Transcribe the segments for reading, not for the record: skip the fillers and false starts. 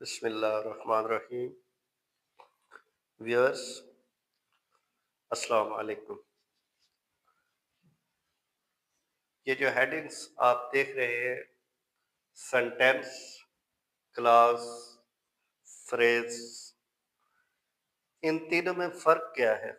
बिस्मिल्लाहिर्रहमानिर्रहीम। व्यूअर्स, अस्सलाम वालेकुम। ये जो हेडिंग्स आप देख रहे हैं, सेंटेंस, क्लॉज, फ्रेज, इन तीनों में फ़र्क क्या है?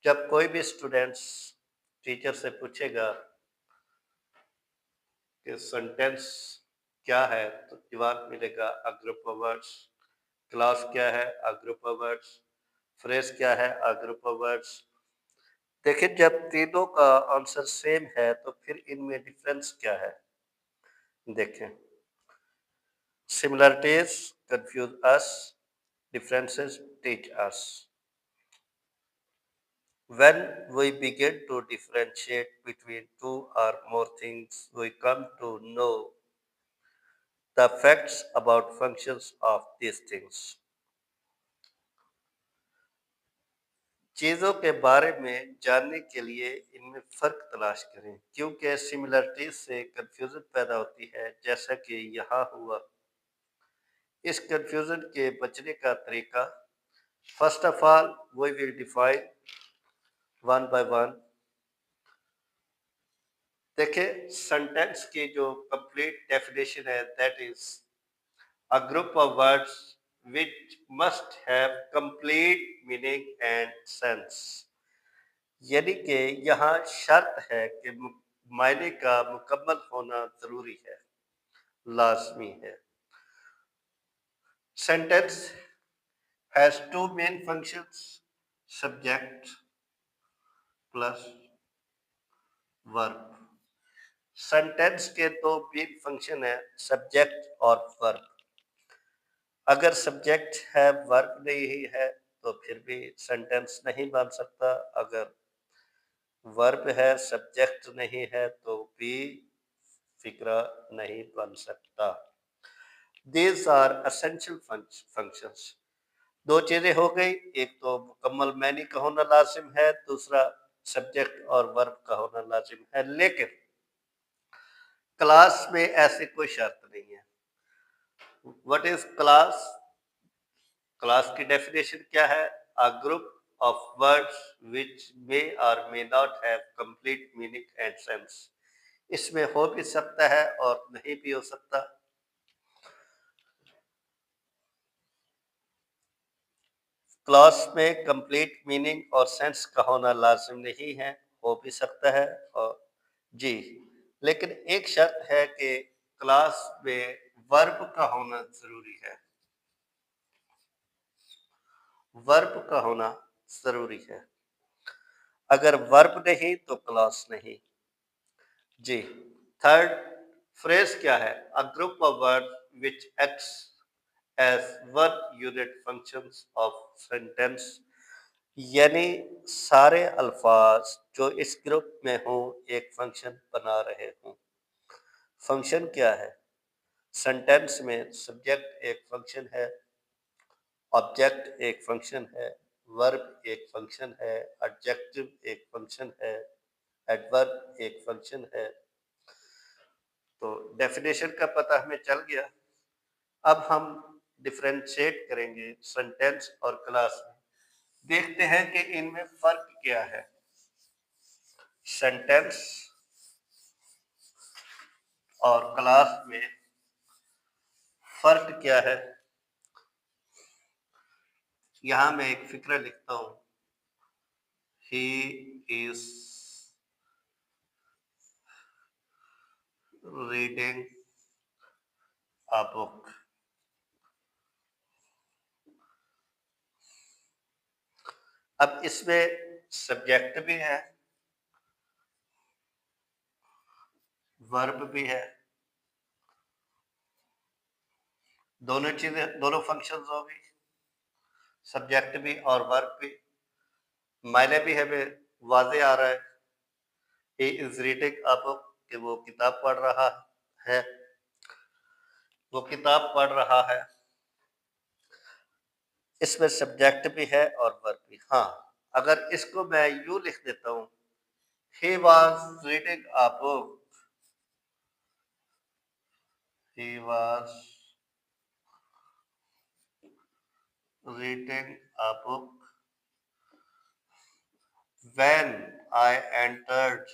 जब कोई भी स्टूडेंट्स टीचर से पूछेगा कि सेंटेंस क्या है, तो जवाब मिलेगा अ ग्रुप ऑफ वर्ड्स। क्लॉज क्या है? A group of words. Phrase क्या है? A group of words. देखिए, जब तीनों का आंसर सेम है तो फिर इनमें डिफरेंस क्या है? देखें, similarities confuse us, differences teach us. When we begin to differentiate between two or more things, we come to know the facts about functions of these things. चीजों के बारे में जानने के लिए इनमें फर्क तलाश करें, क्योंकि सिमिलरिटीज से कंफ्यूजन पैदा होती है, जैसा कि यहाँ हुआ। इस कंफ्यूजन के बचने का तरीका, first of all we will define one by one. देखिए, सेंटेंस की जो कंप्लीट डेफिनेशन है, that is a group of words which must have complete meaning and sense. यानी कि यहाँ शर्त है कि मायने का मुकम्मल होना जरूरी है, लाजमी है। Sentence has two main functions, subject plus verb. Sentence के दो मेन फंक्शन है, सब्जेक्ट और वर्ब। अगर सब्जेक्ट है, वर्ब नहीं है, तो फिर भी सेंटेंस नहीं बन सकता। अगर वर्ब है, सब्जेक्ट नहीं है, तो भी फिक्रा नहीं बन सकता। These are essential functions. दो चीजें हो गई, एक तो मुकम्मल मैनी का होना लाजिम है, दूसरा सब्जेक्ट और वर्ब का होना लाजिम है। लेकिन क्लास में ऐसे कोई शर्त नहीं है। What is class? क्लास की डेफिनेशन क्या है? A group of words which may or may not have complete meaning and sense. इसमें हो भी सकता है और नहीं भी हो सकता। क्लॉज में कंप्लीट मीनिंग और सेंस का होना लाजिम नहीं है, हो भी सकता है और जी, लेकिन एक शर्त है कि क्लॉज में वर्ब का होना जरूरी है। वर्ब का होना जरूरी है। अगर वर्ब नहीं तो क्लॉज नहीं। जी, थर्ड, फ्रेज क्या है? A group of word which acts as one unit functions of sentence. यानी सारे अल्फाज जो इस ग्रुप में हों, एक फंक्शन बना रहे हों। फंक्शन क्या है? सेंटेंस में सब्जेक्ट एक फंक्शन है, ऑब्जेक्ट एक फंक्शन है, वर्ब एक फंक्शन है, एडजेक्टिव एक फंक्शन है, एडवर्ब एक फंक्शन है। तो डेफिनेशन का पता हमें चल गया। अब हम डिफरेंशिएट करेंगे सेंटेंस और क्लास में। देखते हैं कि इनमें फर्क क्या है। सेंटेंस और क्लास में फर्क क्या है? यहां मैं एक फिक्र लिखता हूं, he is reading a book. अब इसमें सब्जेक्ट भी है, वर्ब भी है, दोनों चीजें, दोनों फंक्शंस हो गई, सब्जेक्ट भी और वर्ब भी। मायने भी हमें वाजे आ रहा है, he is reading a book, कि वो किताब पढ़ रहा है, वो किताब पढ़ रहा है। इसमें सब्जेक्ट भी है और वर्ब भी। हाँ, अगर इसको मैं यूं लिख देता हूं, he was reading a book, he was reading a book. When I entered,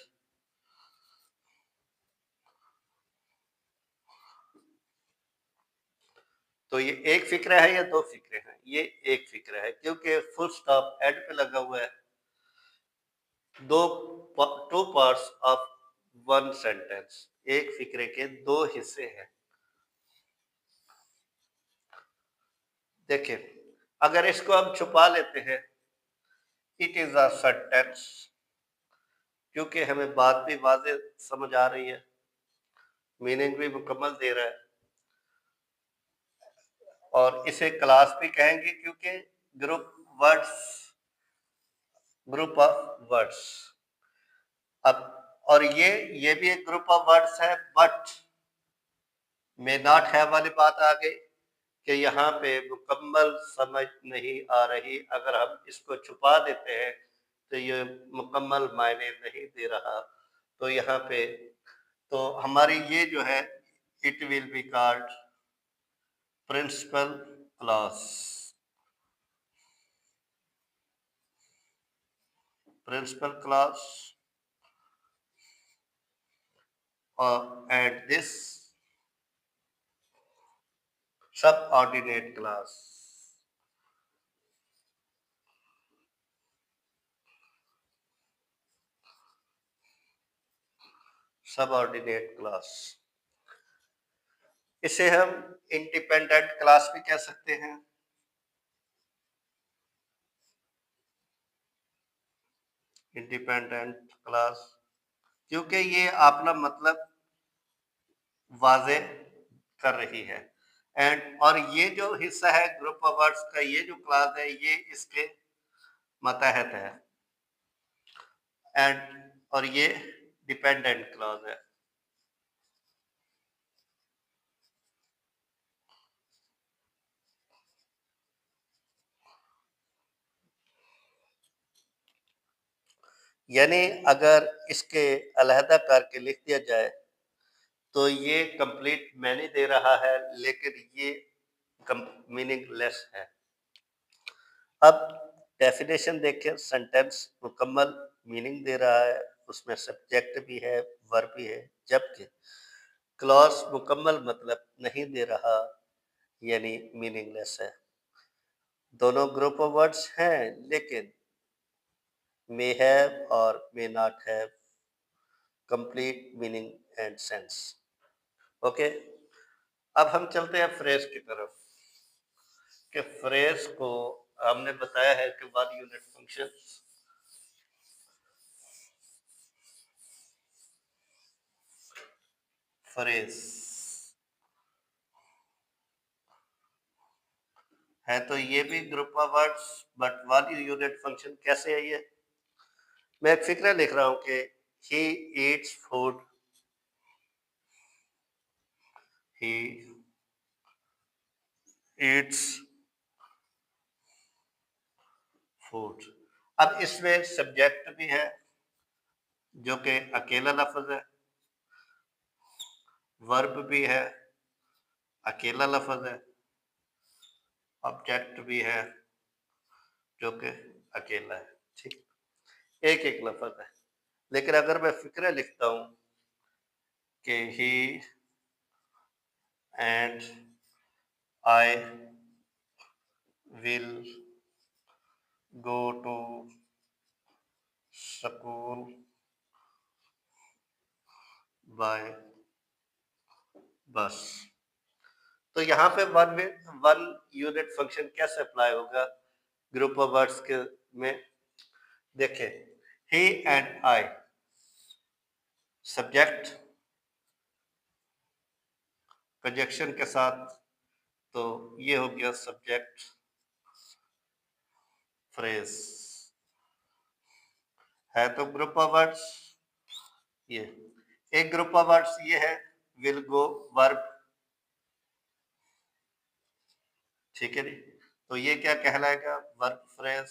तो ये एक फिक्र है या दो फिक्रे हैं? ये एक फिक्र है, क्योंकि फुल स्टॉप एंड पे लगा हुआ है। दो two parts of one sentence, एक फिक्रे के दो हिस्से हैं। देखिए, अगर इसको हम छुपा लेते हैं, इट इज अ सेंटेंस, क्योंकि हमें बात भी वाज़ेह समझ आ रही है, मीनिंग भी मुकम्मल दे रहा है, और इसे क्लास भी कहेंगे क्योंकि group words, group of words. अब और ये भी एक ग्रुप ऑफ वर्ड्स है, बट मे नॉट हैव वाली बात आ गई कि यहाँ पे मुकम्मल समझ नहीं आ रही। अगर हम इसको छुपा देते हैं तो ये मुकम्मल मायने नहीं दे रहा। तो यहाँ पे तो हमारी ये जो है, it will be called principal clause. Principal clause and this subordinate clause. Subordinate clause, इसे हम इंडिपेंडेंट क्लास भी कह सकते हैं। इंडिपेंडेंट क्लास, क्योंकि ये अपना मतलब वाजे कर रही है। एंड और ये जो हिस्सा है ग्रुप ऑफ वर्ड्स का, ये जो क्लास है, ये इसके मतहत है। एंड और ये डिपेंडेंट क्लॉज है। यानी अगर इसके अलहदा करके लिख दिया जाए तो ये कंप्लीट मैंने दे रहा है, लेकिन ये मीनिंगलेस है। अब डेफिनेशन देखें, सेंटेंस मुकम्मल मीनिंग दे रहा है, उसमें सब्जेक्ट भी है, वर्ब भी है, जबकि क्लॉज मुकम्मल मतलब नहीं दे रहा, यानी मीनिंगलेस है। दोनों ग्रुप ऑफ वर्ड्स हैं, लेकिन मे हैव और may not have complete meaning and sense. Okay, अब हम चलते हैं फ्रेज की तरफ। कि फ्रेज को हमने बताया है कि वन यूनिट फंक्शन फ्रेज है, तो ये भी group of words, but one unit function कैसे है ये? मैं एक फिक्रा लिख रहा हूं कि he eats food, he eats food. अब इसमें सब्जेक्ट भी है जो कि अकेला लफ्ज है, वर्ब भी है, अकेला लफ्ज है, ऑब्जेक्ट भी है जो कि अकेला है। ठीक, एक एक लफ्ज है। लेकिन अगर मैं फिक्रा लिखता हूं कि he and I will go to school by bus, तो यहाँ पे वन यूनिट फंक्शन कैसे अप्लाई होगा ग्रुप ऑफ वर्ड्स के में? देखिए, he and I, subject conjunction के साथ, तो ये हो गया सब्जेक्ट फ्रेज है। तो ग्रुप ऑफ वर्ड्स ये एक ग्रुप ऑफ वर्ड्स ये है, विल गो वर्ब। ठीक है जी, तो ये क्या कहलाएगा? Verb phrase.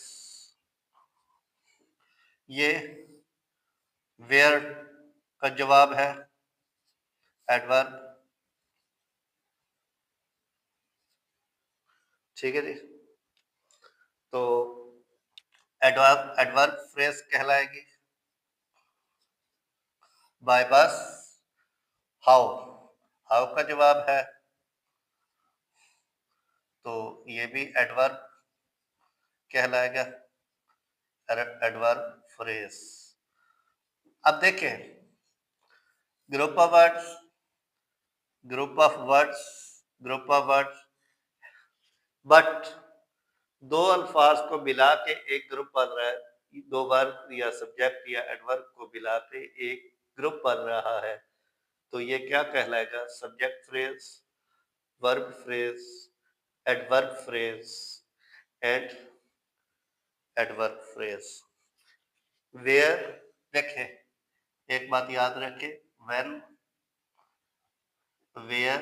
ये वेयर का जवाब है, एडवर्ब। ठीक है जी। तो एडवर्ब फ्रेज कहलाएगी। बाय बस हाउ, हाउ का जवाब है, तो ये भी एडवर्ब कहलाएगा, एडवर्ब फ्रेज। अब देखें, group of words, group of words, group of words, but दो अल्फाज को मिला के एक ग्रुप बन रहा है, दो वर्ब या सब्जेक्ट या एडवर्ब को मिला के एक ग्रुप बन रहा है, तो ये क्या कहलाएगा? Subject phrase, verb phrase, adverb phrase and adverb phrase. Where, देखें एक बात याद रखें, व्हेन, वेयर,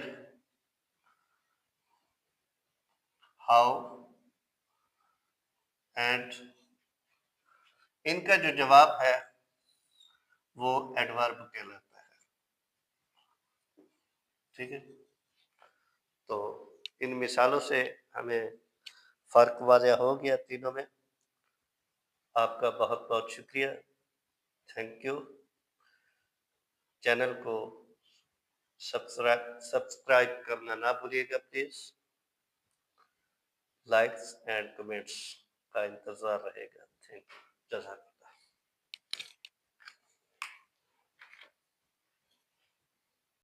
हाउ एंड, इनका जो जवाब है वो एडवर्ब कहलाता है। ठीक है, तो इन मिसालों से हमें फर्क वाज़ह हो गया तीनों में। आपका बहुत बहुत शुक्रिया, थैंक यू। चैनल को सब्सक्राइब करना ना भूलिएगा प्लीज। लाइक्स एंड कमेंट्स का इंतजार रहेगा। Thank you. जज़ाक